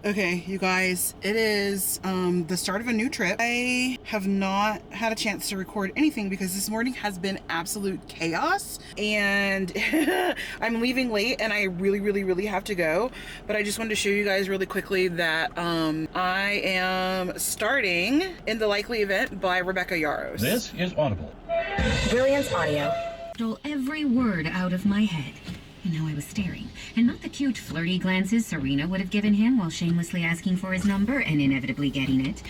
Okay, you guys, it is the start of a new trip. I have not had a chance to record anything because this morning has been absolute chaos and I'm leaving late and I really have to go. But I just wanted to show you guys really quickly that I am starting In the Likely Event by Rebecca Yarros. This is Audible. Brilliance Audio. Stole every word out of my head. And how I was staring. And not the cute, flirty glances Serena would have given him while shamelessly asking for his number and inevitably getting it.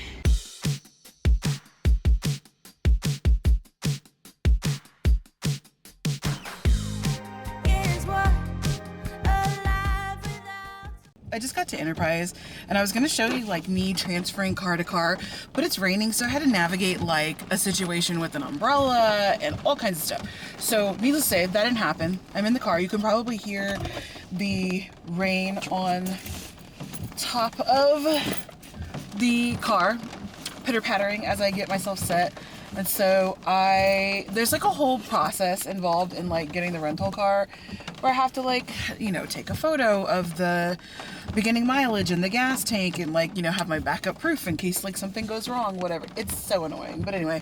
I just got to Enterprise and I was gonna show you like me transferring car to car, but it's raining, so I had to navigate like a situation with an umbrella and all kinds of stuff. So needless to say, that didn't happen. I'm in the car. You can probably hear the rain on top of the car pitter-pattering as I get myself set. And so there's like a whole process involved in like getting the rental car where I have to like, you know, take a photo of the beginning mileage and the gas tank and like, you know, have my backup proof in case like something goes wrong, whatever. It's so annoying. But anyway,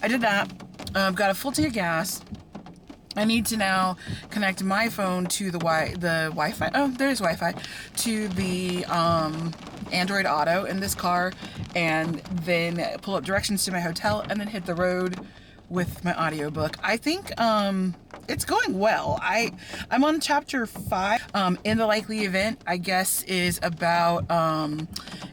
I did that. Got a full tank of gas. I need to now connect my phone to the Wi-Fi. Oh, there's Wi-Fi to the Android Auto in this car, and then pull up directions to my hotel, and then hit the road with my audiobook. I think it's going well. I'm on chapter 5. In the Likely Event, I guess, is about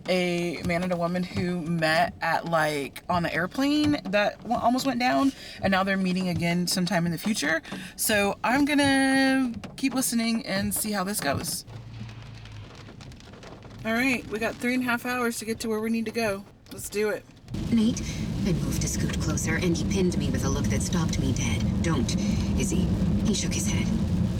a man and a woman who met at like on the airplane that almost went down, and now they're meeting again sometime in the future. So I'm gonna keep listening and see how this goes. All right, we got 3.5 hours to get to where we need to go. Let's do it. Nate, I moved to scoot closer, and he pinned me with a look that stopped me dead. Don't, Izzy. He shook his head.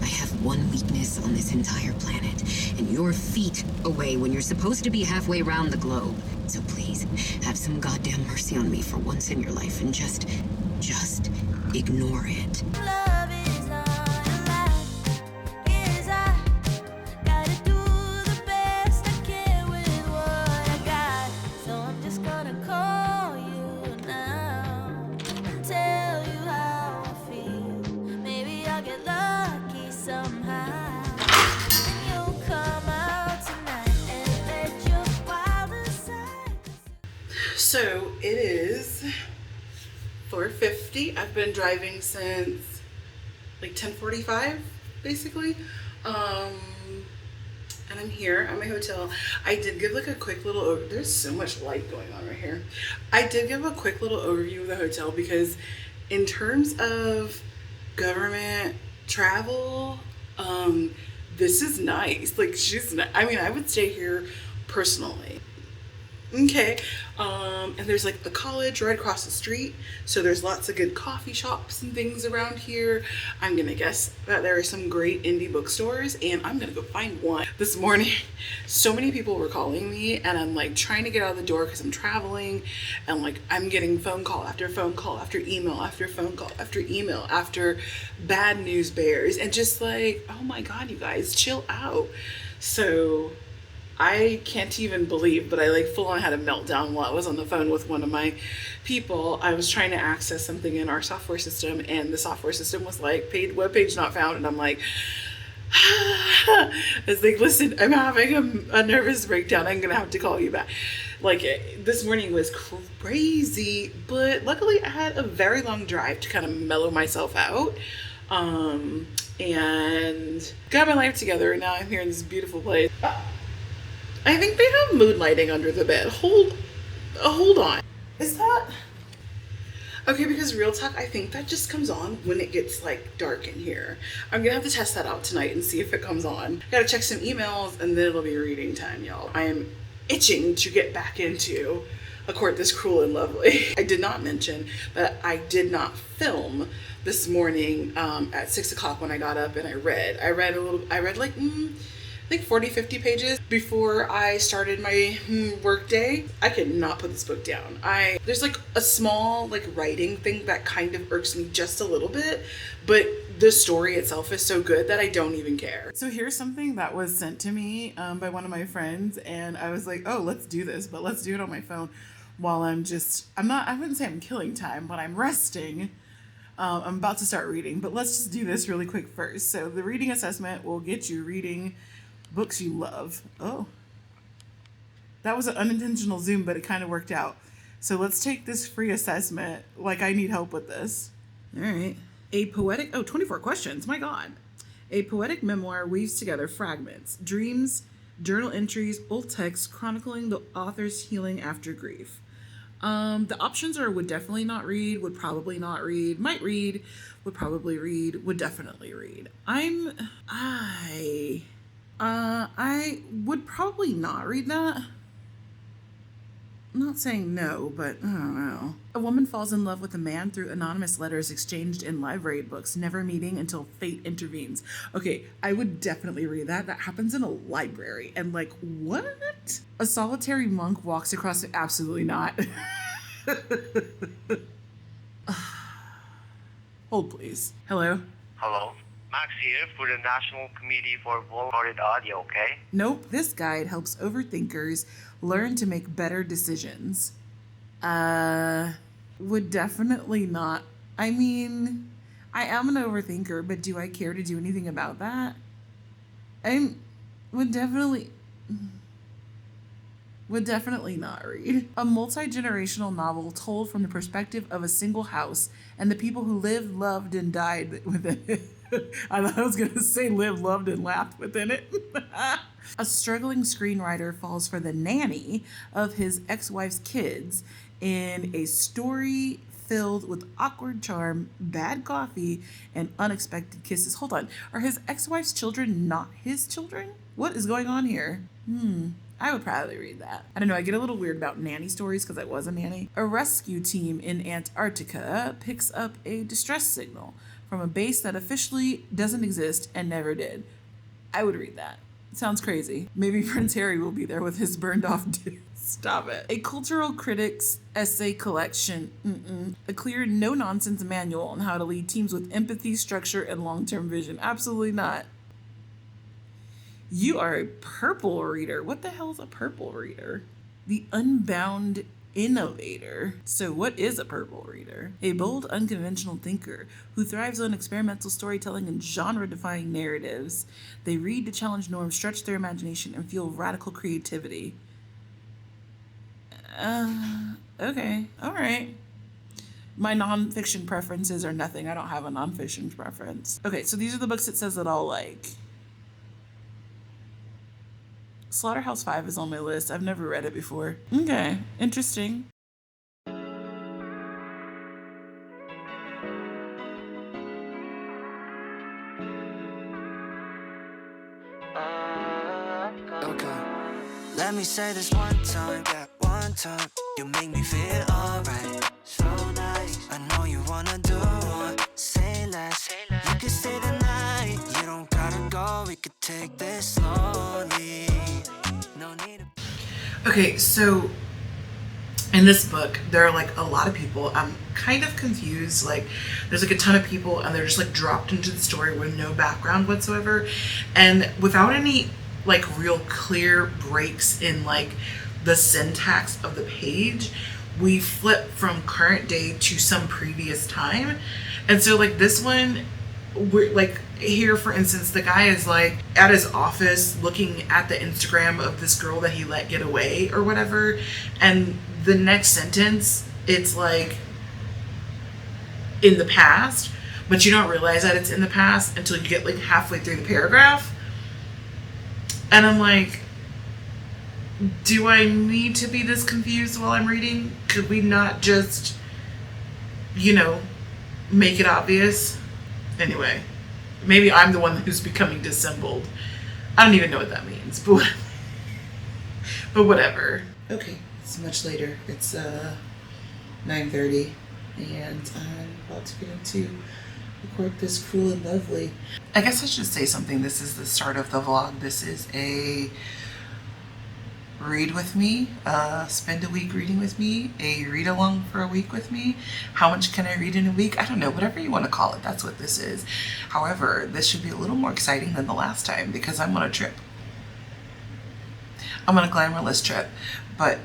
I have one weakness on this entire planet, and you're feet away when you're supposed to be halfway around the globe. So please, have some goddamn mercy on me for once in your life, and just ignore it. Love is not a lie. Yes, I gotta do the best I can with what I got. So I'm just gonna call you now and tell you how I feel. Maybe I'll get lucky somehow. And you'll come out tonight and let your wildest side. So it is 4:50. I've been driving since like 10:45 basically. And I'm here at my hotel. I did give like a quick little there's so much light going on right here. I did give a quick little overview of the hotel because in terms of government travel, this is nice. Like I mean, I would stay here personally. Okay, and there's like the college right across the street, so there's lots of good coffee shops and things around here. I'm gonna guess that there are some great indie bookstores, and I'm gonna go find one. This morning, so many people were calling me, and I'm like trying to get out of the door because I'm traveling, and like I'm getting phone call after phone call after email after phone call after email after bad news bears, and just like, oh my god, you guys, chill out. So I can't even believe, but I like full on had a meltdown while I was on the phone with one of my people. I was trying to access something in our software system, and the software system was like, web page not found. And I'm like, it's like, listen, I'm having a nervous breakdown. I'm going to have to call you back. Like this morning was crazy, but luckily I had a very long drive to kind of mellow myself out. And got my life together, and now I'm here in this beautiful place. I think they have mood lighting under the bed. Hold on. Is that? Okay, because real talk, I think that just comes on when it gets like dark in here. I'm gonna have to test that out tonight and see if it comes on. Gotta check some emails and then it'll be reading time, y'all. I am itching to get back into A Court This Cruel and Lovely. I did not mention that I did not film this morning at 6 o'clock when I got up and I read like, I think 40-50 pages before I started my work day. I could not put this book down. There's like a small like writing thing that kind of irks me just a little bit, but the story itself is so good that I don't even care. So here's something that was sent to me by one of my friends, and I was like, oh, let's do this, but let's do it on my phone while I wouldn't say I'm killing time, but I'm resting. I'm about to start reading, but let's just do this really quick first. So the reading assessment will get you reading books you love. Oh, that was an unintentional zoom, but it kind of worked out. So let's take this free assessment. Like, I need help with this. All right. 24 questions. My God. A poetic memoir weaves together fragments, dreams, journal entries, old texts chronicling the author's healing after grief. The options are would definitely not read, would probably not read, might read, would probably read, would definitely read. I would probably not read that. I'm not saying no, but I don't know. A woman falls in love with a man through anonymous letters exchanged in library books, never meeting until fate intervenes. Okay, I would definitely read that. That happens in a library. And like, what? A solitary monk walks across... Absolutely not. Hold, please. Hello? Hello, Max here for the National Committee for Recorded Audio, okay? Nope, this guide helps overthinkers learn to make better decisions. Would definitely not. I mean, I am an overthinker, but do I care to do anything about that? Would definitely not read. A multi-generational novel told from the perspective of a single house and the people who lived, loved, and died within it. I thought I was going to say lived, loved, and laughed within it. A struggling screenwriter falls for the nanny of his ex-wife's kids in a story filled with awkward charm, bad coffee, and unexpected kisses. Hold on. Are his ex-wife's children not his children? What is going on here? I would probably read that. I don't know, I get a little weird about nanny stories because I was a nanny. A rescue team in Antarctica picks up a distress signal from a base that officially doesn't exist and never did. I would read that. Sounds crazy. Maybe Prince Harry will be there with his burned off dude. Stop it. A cultural critic's essay collection. A clear, no-nonsense manual on how to lead teams with empathy, structure, and long-term vision. Absolutely not. You are a purple reader. What the hell is a purple reader? The Unbound Innovator. So what is a purple reader? A bold, unconventional thinker who thrives on experimental storytelling and genre-defying narratives. They read to challenge norms, stretch their imagination, and feel radical creativity. Okay. All right. My nonfiction preferences are nothing. I don't have a nonfiction preference. Okay, so these are the books it says that I'll like. Slaughterhouse-Five is on my list. I've never read it before. Okay, interesting. Okay. Let me say this one time, that one time. You make me feel alright. So nice. I know you wanna do one. Say less. You can stay the night. You don't gotta go. We could take this slowly. No need to... Okay, so in this book, there are like a lot of people. I'm kind of confused. Like, there's like a ton of people, and they're just like dropped into the story with no background whatsoever, and without any like real clear breaks in like the syntax of the page. We flip from current day to some previous time, and so like this one, we're like here, for instance, the guy is like at his office looking at the Instagram of this girl that he let get away or whatever, and the next sentence it's like in the past, but you don't realize that it's in the past until you get like halfway through the paragraph. And I'm like, do I need to be this confused while I'm reading? Could we not just, make it obvious? Anyway, maybe I'm the one who's becoming dissembled. I don't even know what that means, but whatever. Okay, it's much later. It's 9:30, and I'm about to get into record this Cruel and Lovely. I guess I should say something. This is the start of the vlog. This is a read with me, spend a week reading with me, a read along for a week with me. How much can I read in a week? I don't know, whatever you want to call it, that's what this is. However, this should be a little more exciting than the last time because I'm on a trip. I'm on a glamorous trip, but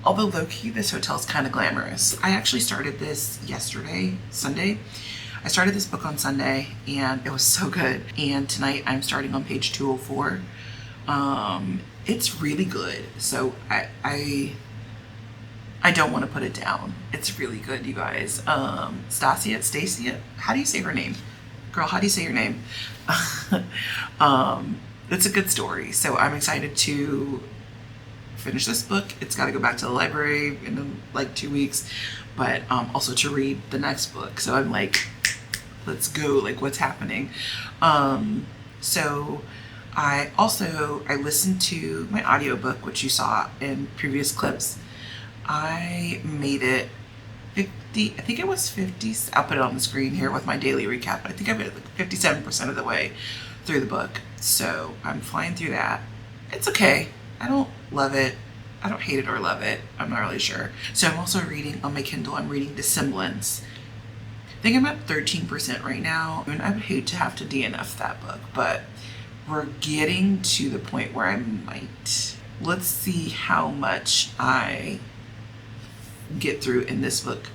although low-key, this hotel's kind of glamorous. I actually started this yesterday, Sunday. I started this book on Sunday and it was so good. And tonight I'm starting on page 204. It's really good. So I don't want to put it down. It's really good, you guys. Stacia, how do you say her name? Girl, how do you say your name? It's a good story. So I'm excited to finish this book. It's got to go back to the library in like 2 weeks, but also to read the next book. So I'm like, let's go, like what's happening? So I listened to my audiobook, which you saw in previous clips. I made it 50, I think it was 50, I'll put it on the screen here with my daily recap, but I think I made it like 57% of the way through the book. So I'm flying through that. It's okay. I don't love it. I don't hate it or love it. I'm not really sure. So I'm also reading on my Kindle, I'm reading Dissemblance. I think I'm at 13% right now. I mean, I would hate to have to DNF that book, but we're getting to the point where I might. Let's see how much I get through in this book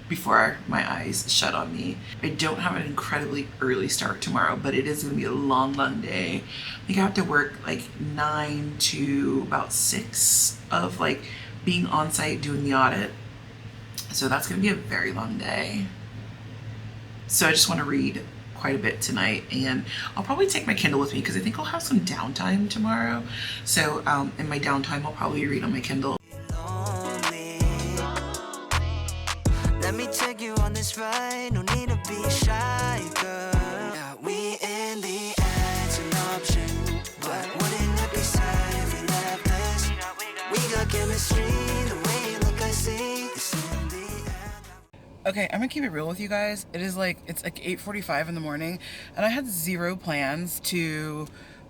before my eyes shut on me. I don't have an incredibly early start tomorrow, but it is gonna be a long, long day. I think I have to work like 9 to about 6 of like being on site doing the audit. So that's gonna be a very long day. So I just wanna read quite a bit tonight, and I'll probably take my Kindle with me because I think I'll have some downtime tomorrow. So in my downtime, I'll probably read on my Kindle. Let me take you on this ride, no need to be shy, girl. Yeah, we in the edge, an option, but wouldn't it be sad if we left this? We got chemistry, the way you look, I see. It's in the end. Okay, I'm gonna keep it real with you guys. It's like 8:45 in the morning, and I had zero plans to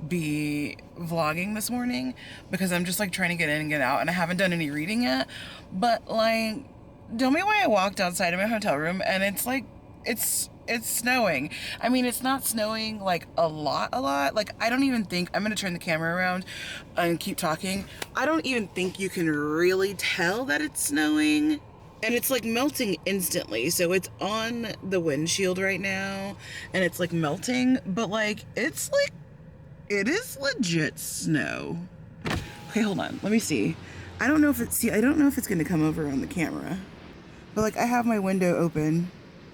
be vlogging this morning because I'm just like trying to get in and get out, and I haven't done any reading yet. But like, tell me why I walked outside of my hotel room and it's like, it's snowing. I mean, it's not snowing like a lot. Like, I don't even think, I'm gonna turn the camera around and keep talking. I don't even think you can really tell that it's snowing. And it's like melting instantly. So it's on the windshield right now and it's like melting, but like, it's like, it is legit snow. Okay, hold on, let me see. I don't know if it's gonna come over on the camera. But like, I have my window open.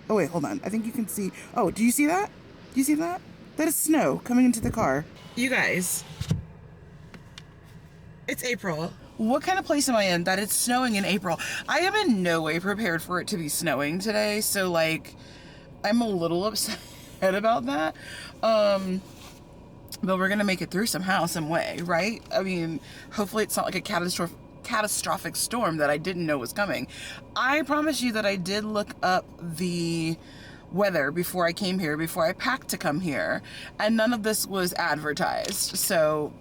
Oh wait, hold on. I think you can see. Oh, do you see that? Do you see that? That is snow coming into the car. You guys, it's April. What kind of place am I in that it's snowing in April? I am in no way prepared for it to be snowing today. So like, I'm a little upset about that. But we're gonna make it through somehow, some way, right? I mean, hopefully it's not like a catastrophic storm that I didn't know was coming. I promise you that I did look up the weather before I came here, before I packed to come here, and none of this was advertised. So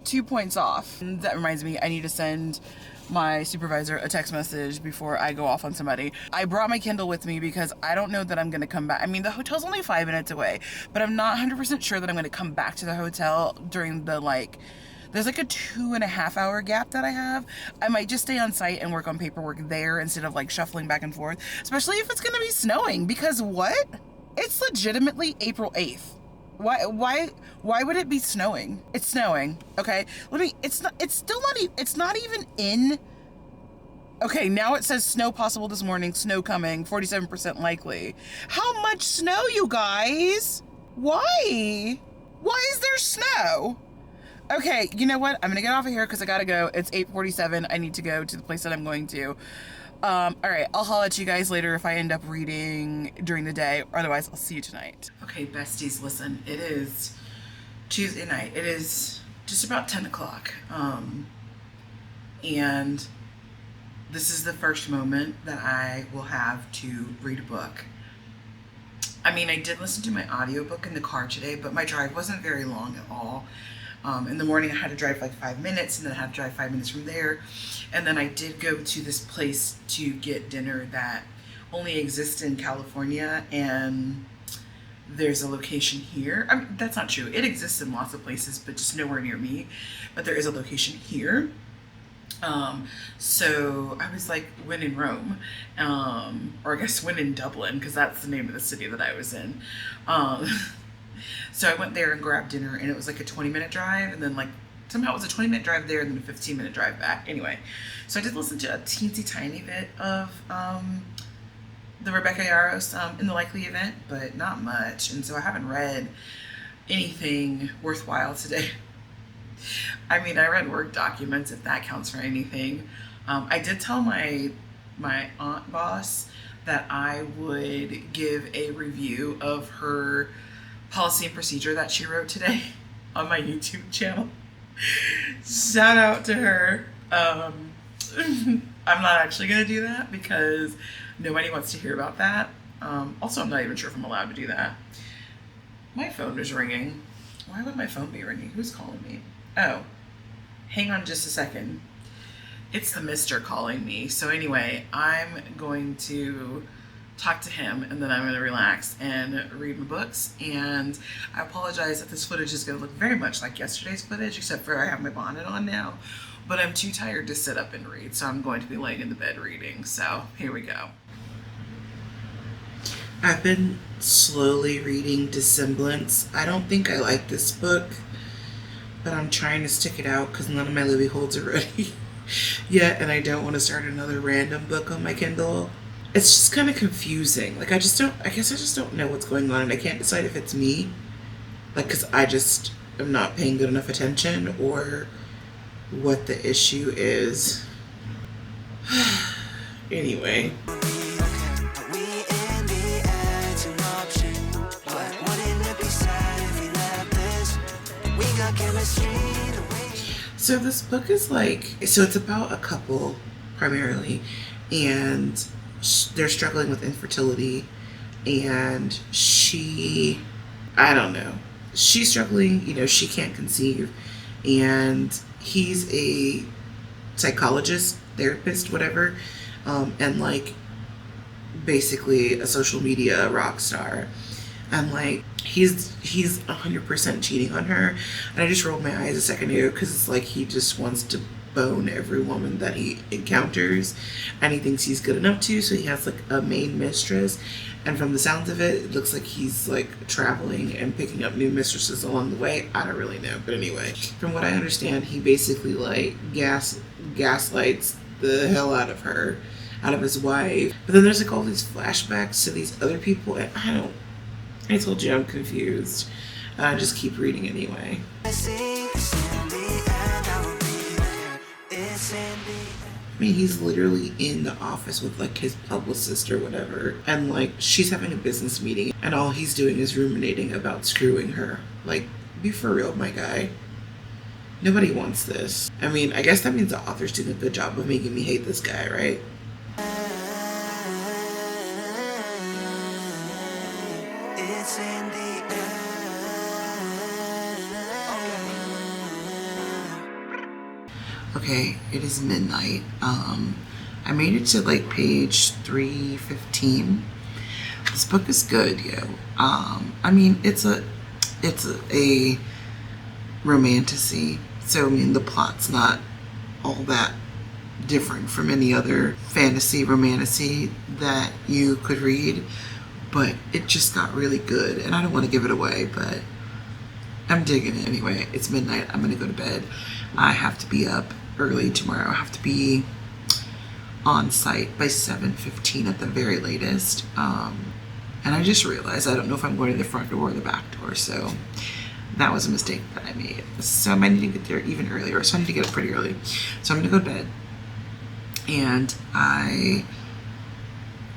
2 points off. And that reminds me, I need to send my supervisor a text message before I go off on somebody. I brought my Kindle with me because I don't know that I'm gonna come back. I mean, the hotel's only 5 minutes away, but I'm not 100% sure that I'm gonna come back to the hotel during the there's like a 2.5 hour gap that I have. I might just stay on site and work on paperwork there instead of like shuffling back and forth, especially if it's gonna be snowing, because what? It's legitimately April 8th. Why would it be snowing? It's snowing, okay? It's not even in. Okay, now it says snow possible this morning, snow coming, 47% likely. How much snow, you guys? Why? Why is there snow? Okay, you know what? I'm gonna get off of here because I gotta go. It's 8:47. I need to go to the place that I'm going to. All right, I'll holler at you guys later if I end up reading during the day. Otherwise, I'll see you tonight. Okay, besties, listen. It is Tuesday night. It is just about 10 o'clock. And this is the first moment that I will have to read a book. I mean, I did listen to my audiobook in the car today, but my drive wasn't very long at all. In the morning I had to drive like 5 minutes, and then I had to drive 5 minutes from there. And then I did go to this place to get dinner that only exists in California, and there's a location here. I mean, that's not true. It exists in lots of places, but just nowhere near me. But there is a location here. So I was like, when in Rome, or I guess when in Dublin, because that's the name of the city that I was in. So I went there and grabbed dinner, and it was like a 20-minute drive, and then like somehow it was a 20-minute drive there and then a 15-minute drive back. Anyway, so I did listen to a teensy tiny bit of the Rebecca Yarros in the Likely Event, but not much, and so I haven't read anything worthwhile today. I mean, I read work documents, if that counts for anything. I did tell my aunt boss that I would give a review of her policy and procedure that she wrote today on my YouTube channel. Shout out to her. I'm not actually going to do that because nobody wants to hear about that. Also, I'm not even sure if I'm allowed to do that. My phone is ringing. Why would my phone be ringing? Who's calling me? Oh, hang on just a second. It's the mister calling me. So anyway, I'm going to talk to him, and then I'm going to relax and read my books. And I apologize that this footage is going to look very much like yesterday's footage, except for I have my bonnet on now. But I'm too tired to sit up and read, so I'm going to be laying in the bed reading. So here we go. I've been slowly reading Dissemblance. I don't think I like this book, but I'm trying to stick it out because none of my Libby holds are ready yet, and I don't want to start another random book on my Kindle. It's just kind of confusing. Like, I guess I just don't know what's going on, and I can't decide if it's me, like, because I just am not paying good enough attention, or what the issue is. Anyway. So this book is like, so it's about a couple primarily, and they're struggling with infertility, and I don't know, she's struggling, you know, she can't conceive, and he's a psychologist, therapist, whatever, and like basically a social media rock star. And like he's 100% cheating on her, and I just rolled my eyes a second ago because it's like he just wants to bone every woman that he encounters, and he thinks he's good enough to, so he has like a main mistress, and from the sounds of it, it looks like he's like traveling and picking up new mistresses along the way. I don't really know, but anyway, from what I understand, he basically like gaslights the hell out of her, out of his wife. But then there's like all these flashbacks to these other people, and I told you I'm confused. I just keep reading anyway. I mean, he's literally in the office with like his publicist or whatever, and like she's having a business meeting, and all he's doing is ruminating about screwing her. Like, be for real, my guy. Nobody wants this. I mean, I guess that means the author's doing a good job of making me hate this guy, right? Okay, it is midnight. I made it to like page 315. This book is good, yo. I mean, it's a romantasy, so I mean the plot's not all that different from any other fantasy romantasy that you could read, but it just got really good, and I don't want to give it away, but I'm digging it. Anyway, it's midnight. I'm gonna go to bed. I have to be up early tomorrow. I have to be on site by 7:15 at the very latest. And I just realized I don't know if I'm going to the front door or the back door, so that was a mistake that I made. So I might need to get there even earlier, so I need to get up pretty early. So I'm gonna go to bed, and I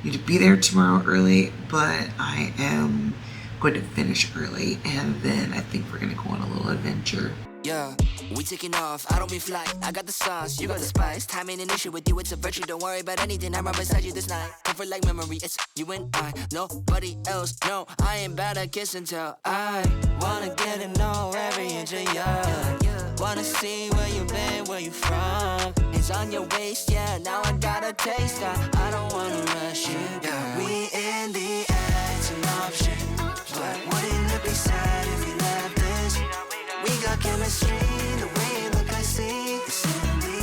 need to be there tomorrow early, but I am going to finish early, and then I think we're gonna go on a little adventure. Yeah, we taking off, I don't be fly. I got the sauce, you got the spice. Timing an issue with you, it's a virtue. Don't worry about anything, I'm right beside you this night. Comfort like memory, it's you and I. Nobody else, no, I ain't bad at kiss and tell. I wanna get to know every inch of you. Wanna see where you been, where you from. It's on your waist, yeah, now I got a taste. I don't wanna rush you, yeah. We in the air, it's an option. But wouldn't it be sad if we left this? We got chemistry, the way you look I see. It's in the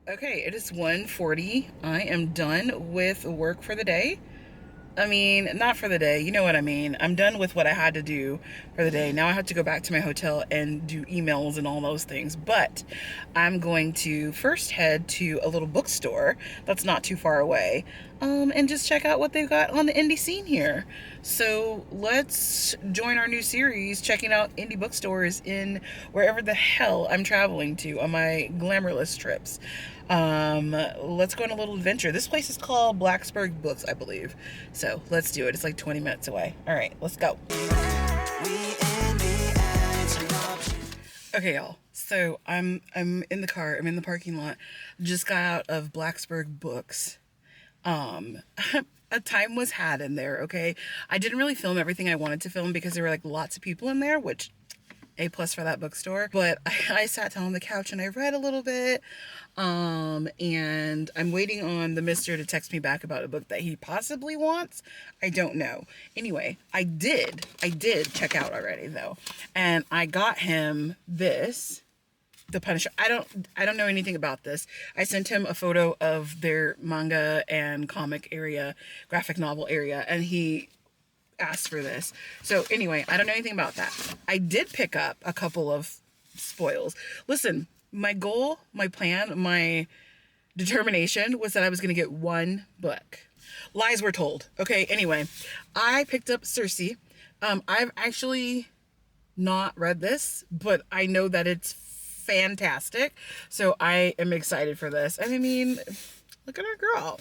air. Okay, it is 1:40. I am done with work for the day. I mean, not for the day, you know what I mean. I'm done with what I had to do for the day. Now I have to go back to my hotel and do emails and all those things. But I'm going to first head to a little bookstore that's not too far away, and just check out what they've got on the indie scene here. So let's join our new series, checking out indie bookstores in wherever the hell I'm traveling to on my glamorous trips. Let's go on a little adventure. This place is called Blacksburg Books, I believe. So let's do it. It's like 20 minutes away. All right, let's go. Okay, y'all. So I'm in the car. I'm in the parking lot. Just got out of Blacksburg Books. A time was had in there. Okay, I didn't really film everything I wanted to film because there were like lots of people in there, which A+ for that bookstore. But I sat down on the couch and I read a little bit. And I'm waiting on the mister to text me back about a book that he possibly wants. I don't know. Anyway, I did check out already though. And I got him this, The Punisher. I don't know anything about this. I sent him a photo of their manga and comic area, graphic novel area, and he asked for this. So anyway, I don't know anything about that. I did pick up a couple of spoils. Listen, my goal, my plan, my determination was that I was going to get one book. Lies were told. Okay, anyway, I picked up Circe. I've actually not read this, but I know that it's fantastic. So I am excited for this. And I mean, look at our girl.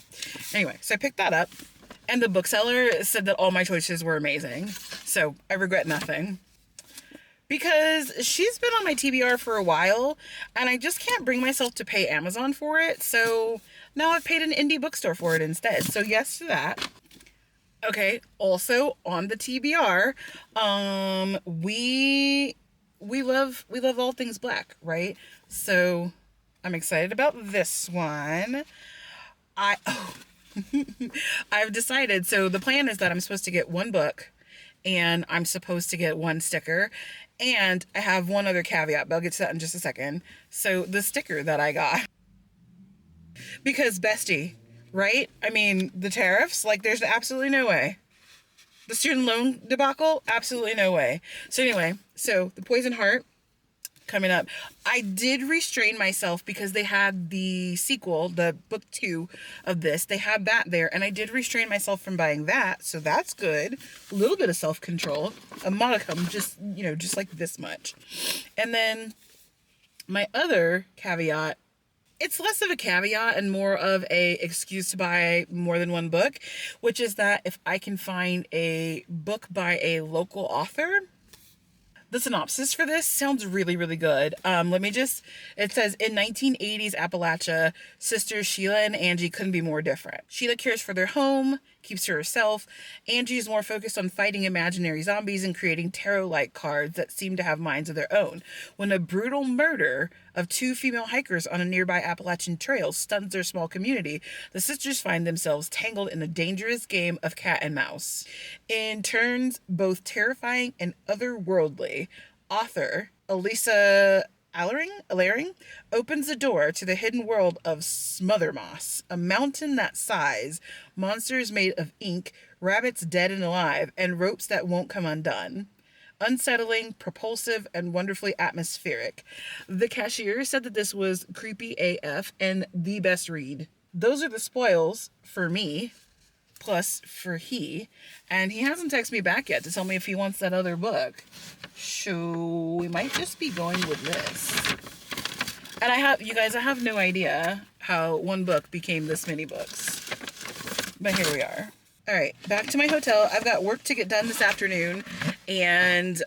Anyway, so I picked that up. And the bookseller said that all my choices were amazing. So I regret nothing. Because she's been on my TBR for a while, and I just can't bring myself to pay Amazon for it, so now I've paid an indie bookstore for it instead. So yes to that. Okay, also on the TBR, we love all things black, right? So I'm excited about this one. I've decided, so the plan is that I'm supposed to get one book, and I'm supposed to get one sticker, and I have one other caveat, but I'll get to that in just a second. So the sticker that I got, because bestie, right? I mean, the tariffs, like there's absolutely no way. The student loan debacle, absolutely no way. So anyway, so the Poison Heart coming up. I did restrain myself because they had the sequel, the book 2 of this. They had that there, and I did restrain myself from buying that, so that's good. A little bit of self-control, a modicum, just like this much. And then my other caveat, it's less of a caveat and more of a excuse to buy more than one book, which is that if I can find a book by a local author. The synopsis for this sounds really, really good. It says, in 1980s Appalachia, sisters Sheila and Angie couldn't be more different. Sheila cares for their home, keeps to herself. Angie is more focused on fighting imaginary zombies and creating tarot-like cards that seem to have minds of their own. When a brutal murder of 2 female hikers on a nearby Appalachian trail stuns their small community, the sisters find themselves tangled in a dangerous game of cat and mouse. In turns both terrifying and otherworldly, author Elisa Allering opens the door to the hidden world of Smother Moss, a mountain that sighs, monsters made of ink, rabbits dead and alive, and ropes that won't come undone. Unsettling, propulsive, and wonderfully atmospheric. The cashier said that this was creepy AF and the best read. Those are the spoils for me, plus for he, and he hasn't texted me back yet to tell me if he wants that other book. So we might just be going with this. And I have no idea how one book became this many books. But here we are. All right, back to my hotel. I've got work to get done this afternoon, And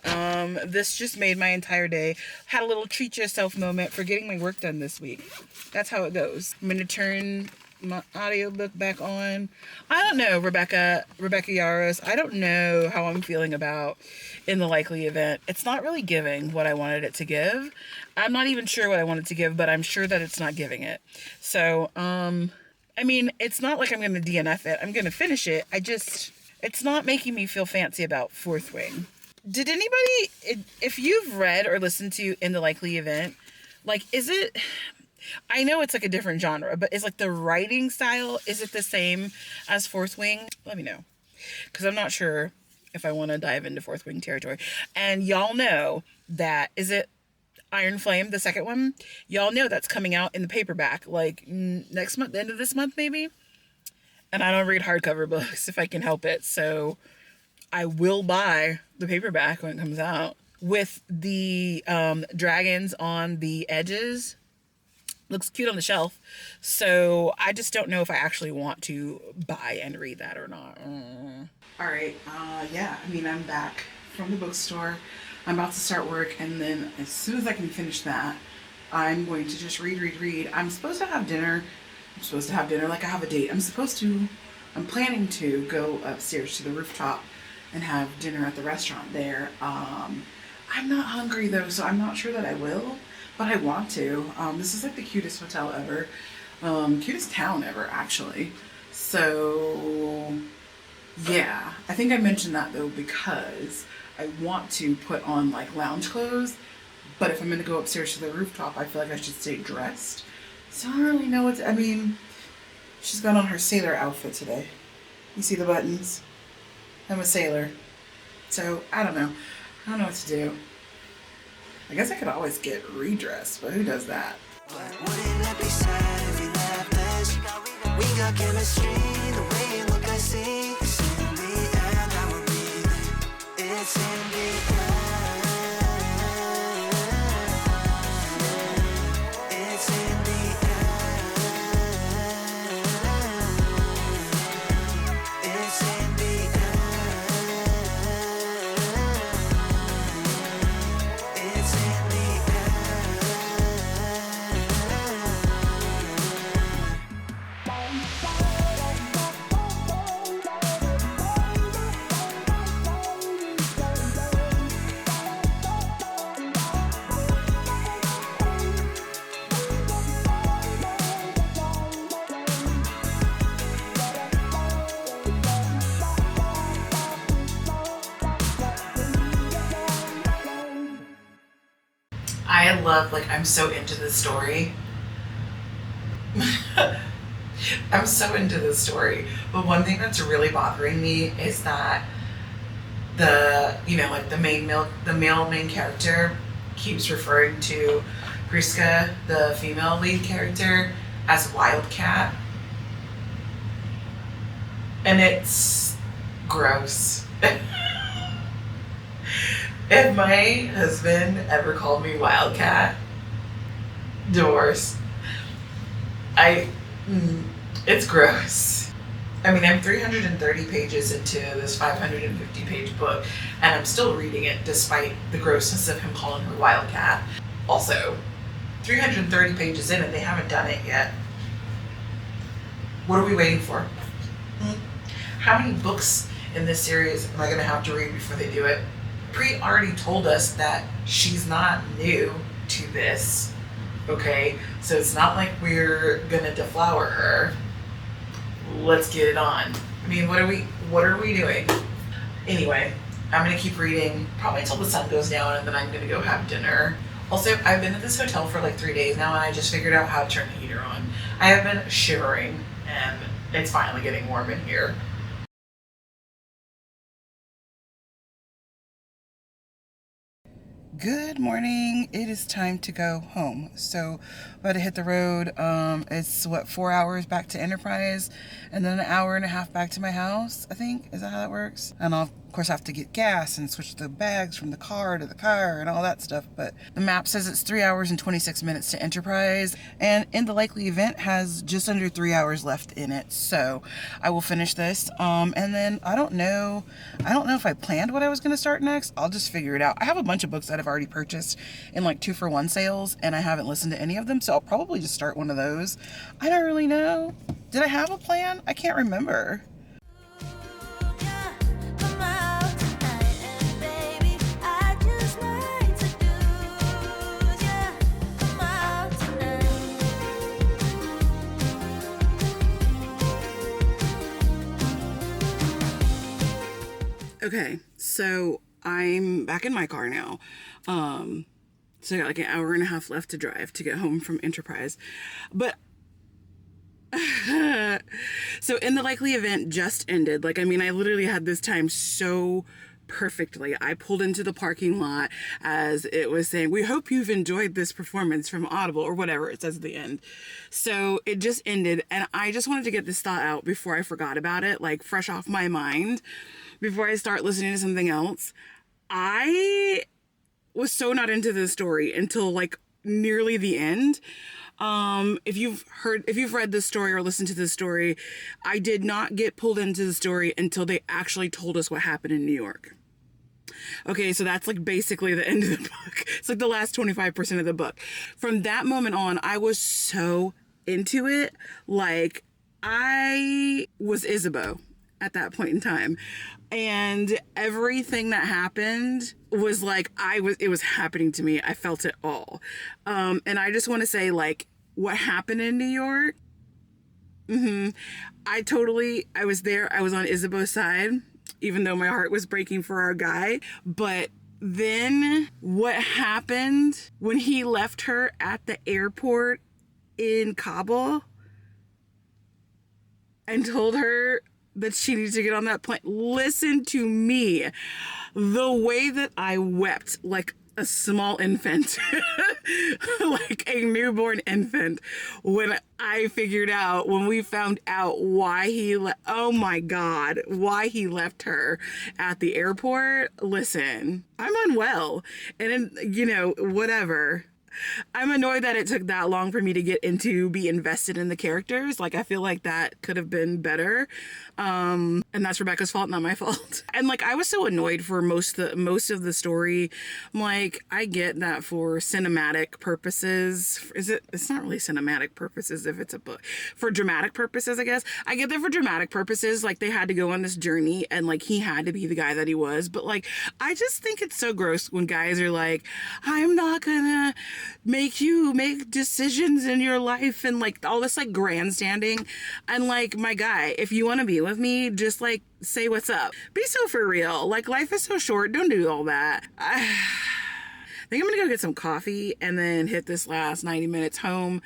this just made my entire day. Had a little treat yourself moment for getting my work done this week. That's how it goes. I'm gonna turn my audiobook back on. I don't know, Rebecca Yaros. I don't know how I'm feeling about In the Likely Event. It's not really giving what I wanted it to give. I'm not even sure what I wanted to give, but I'm sure that it's not giving it. So, I mean, it's not like I'm going to DNF it. I'm going to finish it. It's not making me feel fancy about Fourth Wing. Did anybody, if you've read or listened to In the Likely Event, like, is it, I know it's like a different genre, but is like the writing style, is it the same as Fourth Wing? Let me know. Because I'm not sure if I want to dive into Fourth Wing territory. And y'all know that, is it Iron Flame, the second one? Y'all know that's coming out in the paperback, like next month, the end of this month maybe? And I don't read hardcover books if I can help it, so I will buy the paperback when it comes out. With the dragons on the edges. Looks cute on the shelf. So I just don't know if I actually want to buy and read that or not. Alright, yeah, I mean, I'm back from the bookstore. I'm about to start work, and then as soon as I can finish that, I'm going to just read. I'm supposed to have dinner. Like I have a date. I'm planning to go upstairs to the rooftop and have dinner at the restaurant there. I'm not hungry though, so I'm not sure that I will, but I want to. This is like the cutest hotel ever. Cutest town ever, actually. So, yeah. I think I mentioned that though because I want to put on like lounge clothes, but if I'm gonna go upstairs to the rooftop, I feel like I should stay dressed. So I don't really know what to, I mean, she's got on her sailor outfit today. You see the buttons? I'm a sailor. So I don't know. I don't know what to do. I guess I could always get redressed, but who does that? Wouldn't it be sad if we left this? We got chemistry, the way you look I see. It's in the air that we're breathing. It's in the air. It's in the air. It's in the air. It's in the I love, like, I'm so into this story. I'm so into this story. But one thing that's really bothering me is that the, you know, like the male main character keeps referring to Priska, the female lead character, as Wildcat. And it's gross. If my husband ever called me Wildcat, divorce. It's gross. I mean, I'm 330 pages into this 550 page book, and I'm still reading it despite the grossness of him calling her Wildcat. Also, 330 pages in and they haven't done it yet. What are we waiting for? How many books in this series am I going to have to read before they do it? Pri already told us that she's not new to this, okay? So it's not like we're gonna deflower her. Let's get it on. I mean, what are we doing? Anyway, I'm gonna keep reading probably until the sun goes down, and then I'm gonna go have dinner. Also, I've been at this hotel for like 3 days now, and I just figured out how to turn the heater on. I have been shivering, and it's finally getting warm in here. Good morning. It is time to go home. So about to hit the road. It's 4 hours back to Enterprise and then an hour and a half back to my house, I think. Is that how that works? And I'll course, I have to get gas and switch the bags from the car to the car and all that stuff. But the map says it's 3 hours and 26 minutes to Enterprise, and In the Likely Event has just under 3 hours left in it. So I will finish this. And then I don't know if I planned what I was going to start next. I'll just figure it out. I have a bunch of books that I've already purchased in like 2-for-1 sales, and I haven't listened to any of them. So I'll probably just start one of those. I don't really know. Did I have a plan? I can't remember. Yeah, come out tonight, and baby, I just like to do. Yeah, come out tonight. Okay, so I'm back in my car now. So I got like an hour and a half left to drive to get home from Enterprise. But so In the Likely Event just ended. Like, I mean, I literally had this time so perfectly. I pulled into the parking lot as it was saying, "We hope you've enjoyed this performance from Audible," or whatever it says at the end. So it just ended, and I just wanted to get this thought out before I forgot about it, like fresh off my mind, before I start listening to something else. I was so not into this story until like nearly the end. If you've read this story or listened to this story, I did not get pulled into the story until they actually told us what happened in New York. Okay, so that's like basically the end of the book. It's like the last 25% of the book. From that moment on, I was so into it. Like, I was Isabeau at that point in time. And everything that happened was like, it was happening to me. I felt it all. And I just want to say, like, what happened in New York? I was there. I was on Isabeau's side, even though my heart was breaking for our guy. But then what happened when he left her at the airport in Kabul and told her that she needs to get on that plane. Listen to me. The way that I wept like a small infant, like a newborn infant, when we found out why oh my God, why he left her at the airport. Listen, I'm unwell, and whatever. I'm annoyed that it took that long for me to be invested in the characters. Like, I feel like that could have been better. And that's Rebecca's fault, not my fault. And like, I was so annoyed for most of the story. I'm like, I get that for cinematic purposes. It's not really cinematic purposes if it's a book. For dramatic purposes, I guess. I get that for dramatic purposes, like they had to go on this journey and like he had to be the guy that he was. But like, I just think it's so gross when guys are like, I'm not gonna make you make decisions in your life and like all this like grandstanding. And like, my guy, if you want to be with me, just like say what's up. Be so for real. Like, life is so short. Don't do all that. I think I'm gonna go get some coffee and then hit this last 90 minutes home.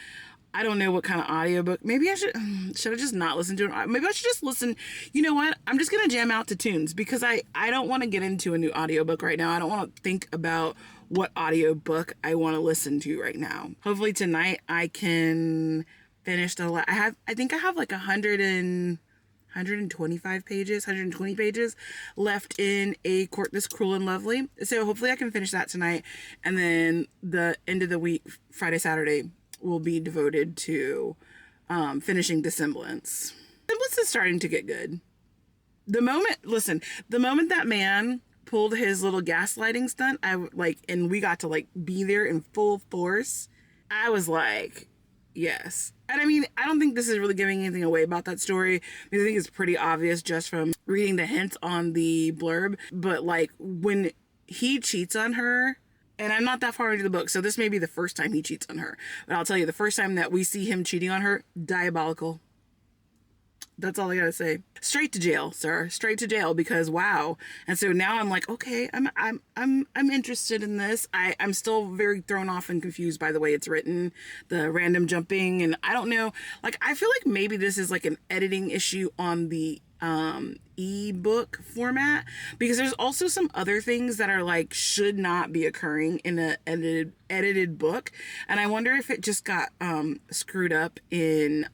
I don't know what kind of audiobook. Maybe I should I just not listen to it? Maybe I should just listen. You know what? I'm just gonna jam out to tunes because I don't want to get into a new audiobook right now. I don't want to think about what audiobook I want to listen to right now. Hopefully tonight I can finish I think I have like 125 pages, 120 pages left in This Cruel and Lovely. So hopefully I can finish that tonight. And then the end of the week, Friday, Saturday, will be devoted to finishing Dissemblance. Dissemblance is starting to get good. The moment that man pulled his little gaslighting stunt, and we got to like be there in full force, I was like, yes. And I mean, I don't think this is really giving anything away about that story, because I think it's pretty obvious just from reading the hints on the blurb. But like, when he cheats on her, and I'm not that far into the book, so this may be the first time he cheats on her, but I'll tell you, the first time that we see him cheating on her, diabolical. That's all I gotta say. Straight to jail, sir. Straight to jail, because wow. And so now I'm like, okay, I'm interested in this. I'm still very thrown off and confused by the way it's written, the random jumping, and I don't know. Like, I feel like maybe this is like an editing issue on the ebook format, because there's also some other things that are like should not be occurring in a edited book, and I wonder if it just got screwed up in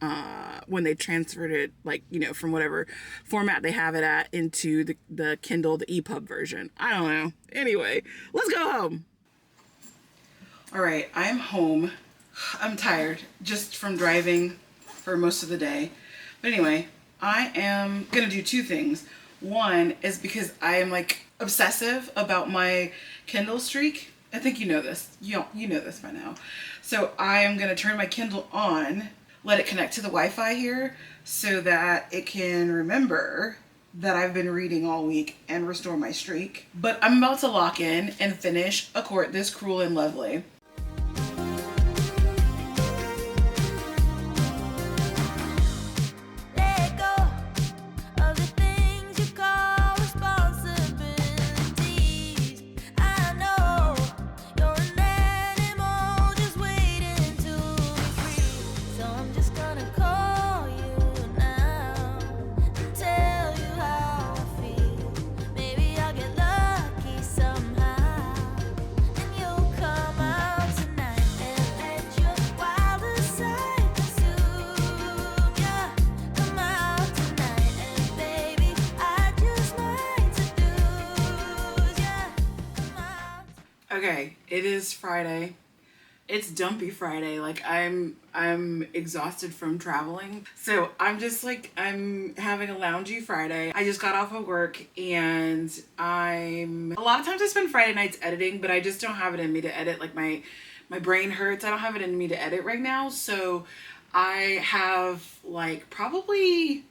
when they transferred it, like, you know, from whatever format they have it at into the Kindle, the EPUB version. I don't know. Anyway, let's go home. All right, I'm home. I'm tired just from driving for most of the day, but anyway, I am gonna do two things. One is because I am like obsessive about my Kindle streak. I think you know this. You know this by now. So I am gonna turn my Kindle on, let it connect to the Wi-Fi here so that it can remember that I've been reading all week and restore my streak. But I'm about to lock in and finish A Court This Cruel and Lovely. Okay, it is Friday. It's dumpy Friday. Like I'm exhausted from traveling. So I'm just like, I'm having a loungy Friday. I just got off of work and a lot of times I spend Friday nights editing, but I just don't have it in me to edit. Like my brain hurts. I don't have it in me to edit right now. So I have like probably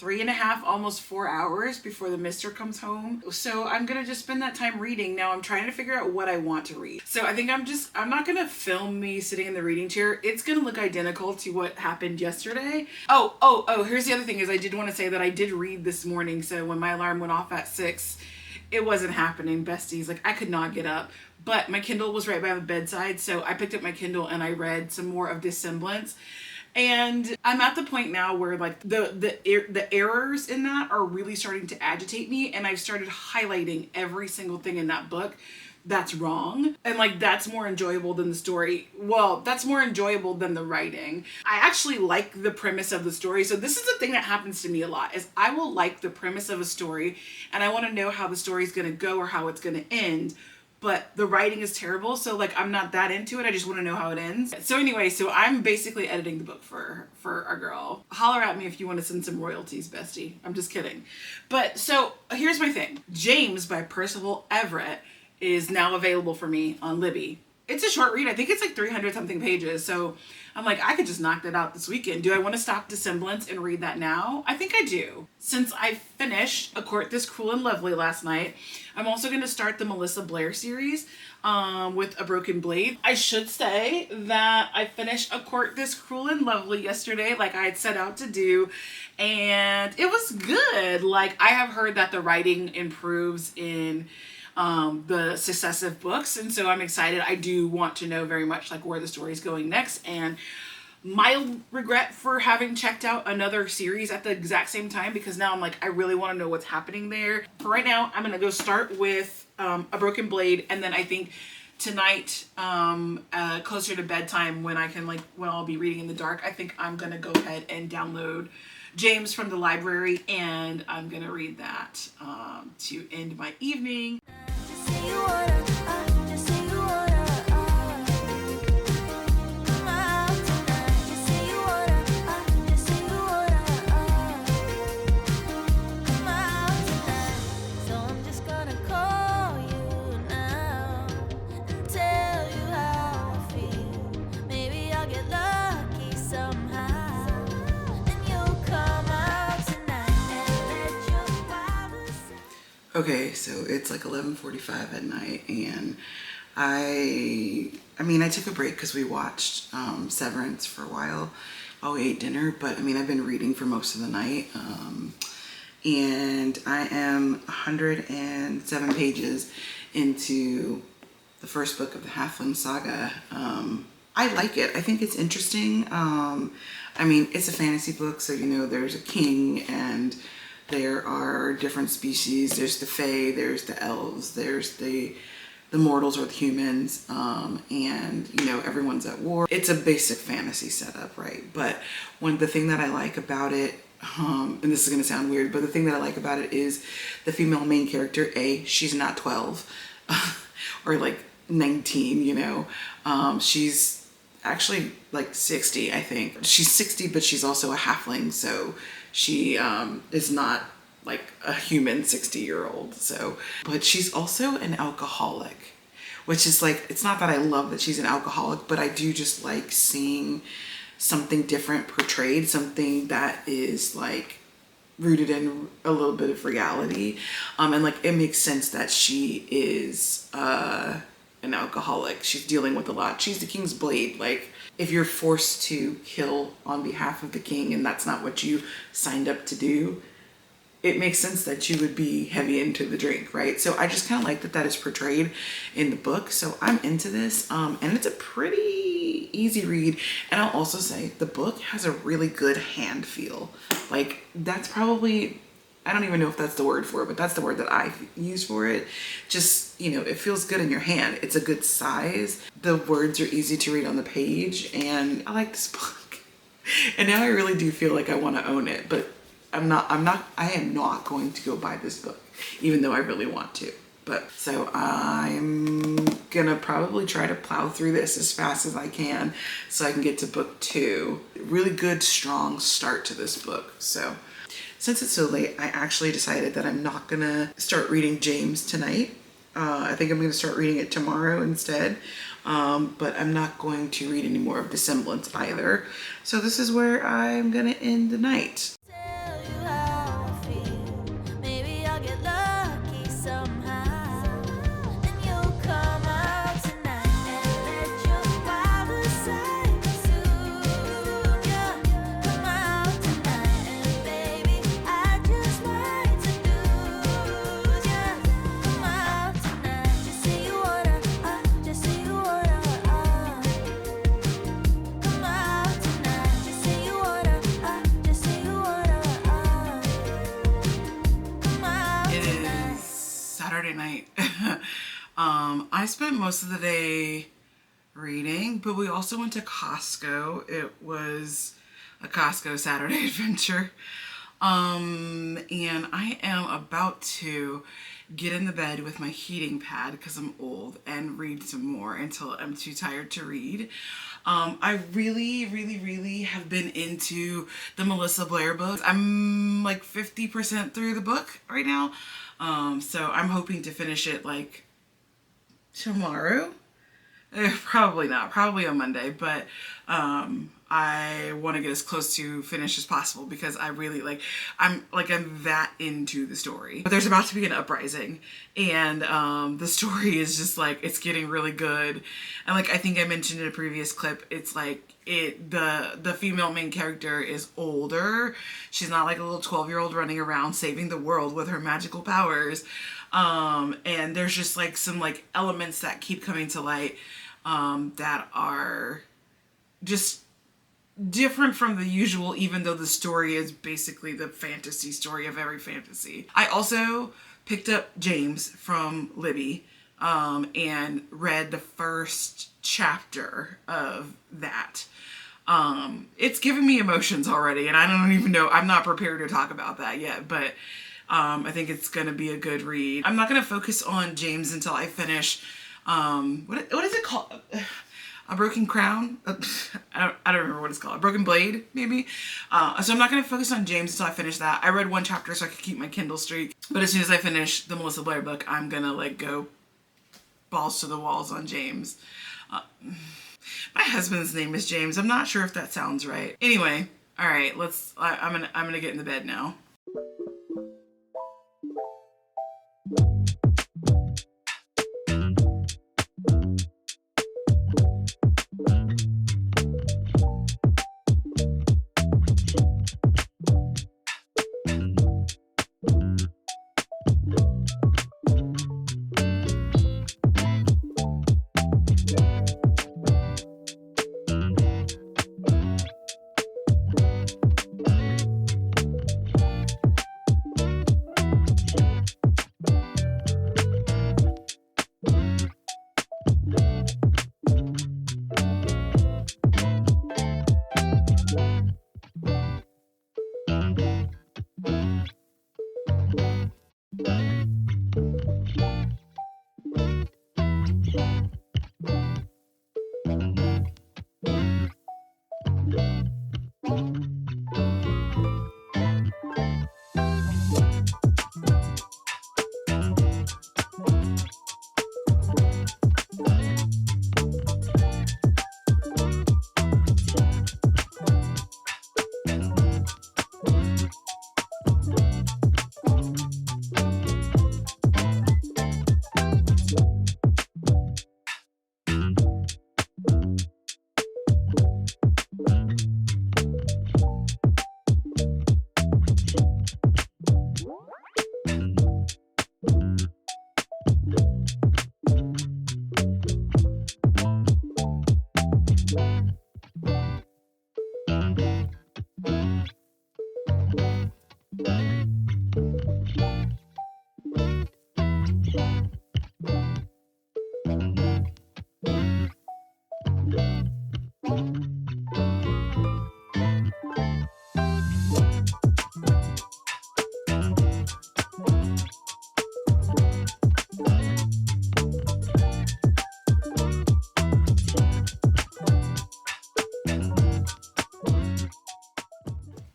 3.5, almost 4 hours before the mister comes home. So I'm gonna just spend that time reading. Now I'm trying to figure out what I want to read. So I think I'm not gonna film me sitting in the reading chair. It's gonna look identical to what happened yesterday. Oh, here's the other thing is I did want to say that I did read this morning. So when my alarm went off at 6, it wasn't happening, besties. Like I could not get up, but my Kindle was right by the bedside. So I picked up my Kindle and I read some more of Dissemblance. And I'm at the point now where like the errors in that are really starting to agitate me, and I've started highlighting every single thing in that book that's wrong, and like that's more enjoyable than the story. Well, that's more enjoyable than the writing. I actually like the premise of the story. So this is the thing that happens to me a lot, is I will like the premise of a story and I want to know how the story's going to go or how it's going to end. But the writing is terrible, so like I'm not that into it. I just want to know how it ends. So anyway, so I'm basically editing the book for our girl. Holler at me if you want to send some royalties, bestie. I'm just kidding. But so here's my thing. James by Percival Everett is now available for me on Libby. It's a short read. I think it's like 300 something pages. So I'm like, I could just knock that out this weekend. Do I want to stop Dissemblance and read that now? I think I do. Since I finished A Court This Cruel and Lovely last night, I'm also going to start the Melissa Blair series with A Broken Blade. I should say that I finished A Court This Cruel and Lovely yesterday, like I had set out to do, and it was good. Like I have heard that the writing improves in the successive books, and so I'm excited. I do want to know very much like where the story's going next, and my regret for having checked out another series at the exact same time, because now I'm like, I really want to know what's happening there. For right now, I'm gonna go start with A Broken Blade, and then I think tonight, closer to bedtime, when I'll be reading in the dark, I think I'm gonna go ahead and download James from the library, and I'm gonna read that to end my evening. Okay, so it's like 11:45 at night, and I took a break because we watched Severance for a while we ate dinner, but I mean, I've been reading for most of the night, and I am 107 pages into the first book of the Halfling Saga. I like it. I think it's interesting. I mean, it's a fantasy book, so you know, there's a king and There are different species. There's the fae, there's the elves, there's the mortals or the humans, and you know, everyone's at war. It's a basic fantasy setup, right? But the thing that I like about it, and this is gonna sound weird, but the thing that I like about it is the female main character, she's not 12 or like 19, you know. She's actually like 60, I think. She's 60, but she's also a halfling, so she is not like a human 60-year-old. So, but she's also an alcoholic, which is like, it's not that I love that she's an alcoholic, but I do just like seeing something different portrayed, something that is like rooted in a little bit of reality. And like, it makes sense that she is an alcoholic. She's dealing with a lot. She's the king's blade. Like, if you're forced to kill on behalf of the king and that's not what you signed up to do, it makes sense that you would be heavy into the drink, right? So I just kind of like that is portrayed in the book. So I'm into this, and it's a pretty easy read. And I'll also say the book has a really good hand feel. Like, that's probably, I don't even know if that's the word for it, but that's the word that I use for it. Just, you know, it feels good in your hand. It's a good size. The words are easy to read on the page, and I like this book. And now I really do feel like I want to own it, but I am not going to go buy this book, even though I really want to. But so I'm gonna probably try to plow through this as fast as I can so I can get to book 2. Really good, strong start to this book. So since it's so late, I actually decided that I'm not gonna start reading James tonight. I think I'm gonna start reading it tomorrow instead. But I'm not going to read any more of Dissemblance either. So this is where I'm gonna end the night. Tell you how I feel. Maybe I'll get lucky somehow, and you'll come out tonight and let your wilder side consume you. Come out tonight, and baby, I just might seduce you. Come out tonight, just say you wanna, just say you wanna. Come out tonight, just say you wanna, just say you wanna. Come out It tonight. is Saturday night. I spent most of the day reading, but we also went to Costco. It was a Costco Saturday adventure. And I am about to get in the bed with my heating pad because I'm old and read some more until I'm too tired to read. I really have been into the Melissa Blair books. I'm like 50% through the book right now. So I'm hoping to finish it like tomorrow. Probably not, probably on Monday, but I want to get as close to finish as possible because I really I'm that into the story. But there's about to be an uprising, and the story is just like, it's getting really good. And like I think I mentioned in a previous clip, it's like the female main character is older. She's not like a little 12-year-old running around saving the world with her magical powers. And there's just like some like elements that keep coming to light that are just different from the usual, even though the story is basically the fantasy story of every fantasy. I also picked up James from Libby and read the first chapter of that. It's given me emotions already, and I don't even know, I'm not prepared to talk about that yet, but I think it's gonna be a good read. I'm not gonna focus on James until I finish what is it called? A Broken Crown? I don't remember what it's called. A Broken Blade, maybe? So I'm not going to focus on James until I finish that. I read one chapter so I could keep my Kindle streak. But as soon as I finish the Melissa Blair book, I'm going to like go balls to the walls on James. My husband's name is James. I'm not sure if that sounds right. Anyway, all right, I'm gonna get in the bed now.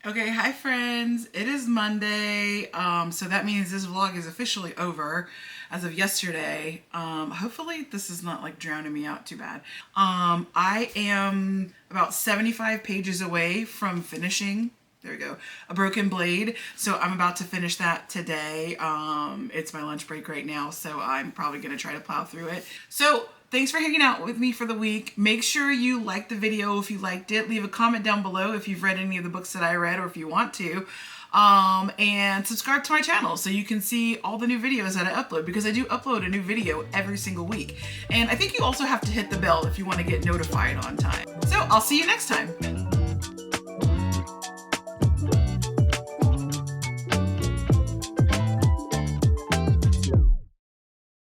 Okay, hi friends. It is Monday, so that means this vlog is officially over as of yesterday. Hopefully this is not like drowning me out too bad. I am about 75 pages away from finishing, there we go, A Broken Blade. So I'm about to finish that today. It's my lunch break right now, so I'm probably gonna try to plow through it. So thanks for hanging out with me for the week. Make sure you like the video if you liked it. Leave a comment down below if you've read any of the books that I read or if you want to. And subscribe to my channel so you can see all the new videos that I upload, because I do upload a new video every single week. And I think you also have to hit the bell if you want to get notified on time. So I'll see you next time.